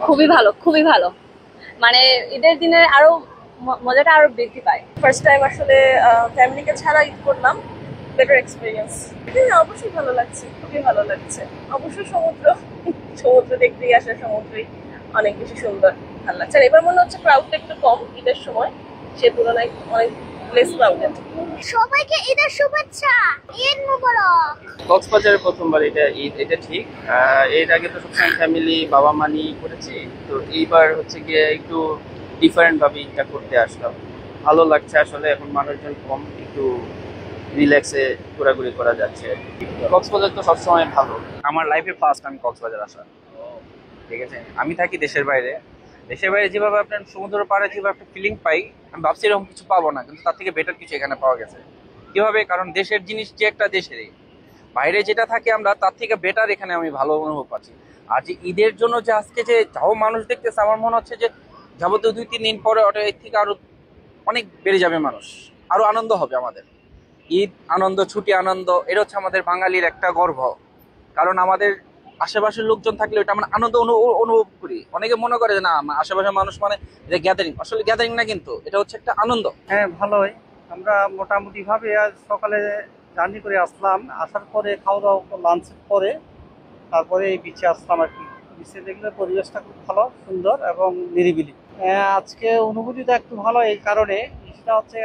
খুবই ভালো, খুবই ভালো। মানে ঈদের দিনে আরো মজাটা আরো বৃদ্ধি পায়। ফার্স্ট টাইম আসলে ফ্যামিলিকে ছাড়া ঈদ করলাম, বেটার এক্সপিরিয়েন্স। হ্যাঁ, অবশ্যই ভালো লাগছে, খুবই ভালো লাগছে। অবশ্যই সমুদ্র, সমুদ্র দেখতেই আসা, সমুদ্রই অনেক বেশি সুন্দর, ভালো লাগছে। আর এবার মনে হচ্ছে ক্রাউডটা একটু কম ঈদের সময়, সে তুলনায় অনেক লেস ক্রাউডেড। সবাইকে ঈদের শুভেচ্ছা, ঈদ মোবারক। কক্সবাজারের প্রথমবার এটা ঈদ, এটা ঠিক। এর আগে তো সবসময় ফ্যামিলি বাবা মা নিয়ে করেছি, তো এইবার হচ্ছে গিয়ে একটু ডিফারেন্ট ভাবে ঈদটা করতে আসলাম। ভালো লাগছে আসলে, এখন মানুষজন কম, একটু রিল্যাক্সে ঘোরাঘুরি করা যাচ্ছে। কক্সবাজার তো সবসময় ভালো। আমার লাইফে ফার্স্ট আমি কক্সবাজার আসা, ঠিক আছে। আমি থাকি দেশের বাইরে। দেশের বাইরে যেভাবে আপনার সমুদ্র পাড়ে যেভাবে একটা ফিলিং পাই, আমি ভাবছি এরকম কিছু পাবো না, কিন্তু তার থেকে বেটার কিছু এখানে পাওয়া গেছে। কিভাবে? কারণ দেশের জিনিস যে একটা দেশেরই, বাইরে যেটা থাকে আমরা তার থেকে বেটার এখানে আমি ভালো অনুভব পাচ্ছি। আর যে ঈদের জন্য যে আজকে যে যাও মানুষ দেখতেছে, আমার মনে হচ্ছে যে যাবতীয় 2-3 দিন পরে ওটা এর থেকে আরো অনেক বেড়ে যাবে মানুষ, আরো আনন্দ হবে আমাদের। ঈদ আনন্দ, ছুটি আনন্দ, এটা হচ্ছে আমাদের বাঙালির একটা গর্ব। কারণ আমাদের আশেপাশের লোকজন থাকলে ওটা আমরা আনন্দ অনুভব করি। অনেকে মনে করে যে না, আশেপাশের মানুষ মানে যে গ্যাদারিং, আসলে গ্যাদারিং না, কিন্তু এটা হচ্ছে একটা আনন্দ। হ্যাঁ, ভালোই। আমরা মোটামুটি ভাবে আজ সকালে জার্নি করে আসলাম, আসার পরে খাওয়া দাওয়া লাঞ্চের পরে তারপরে এই বিচে আসলাম আর কি। বিচে দেখলে পরিবেশটা খুব ভালো, সুন্দর এবং নিরিবিলি। আজকে অনুভূতিটা একটু ভালো এই কারণে, সেটা হচ্ছে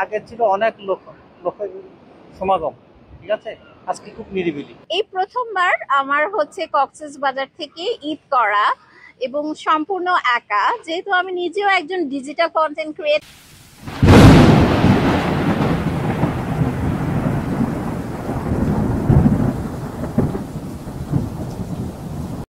আগে ছিল অনেক লোকের সমাগম, ঠিক আছে, আজকে খুব নিরিবিলি। এই প্রথমবার আমার হচ্ছে কক্সবাজার থেকে ঈদ করা, এবং সম্পূর্ণ একা, যেহেতু আমি নিজেও একজন ডিজিটাল কন্টেন্ট ক্রিয়েটর।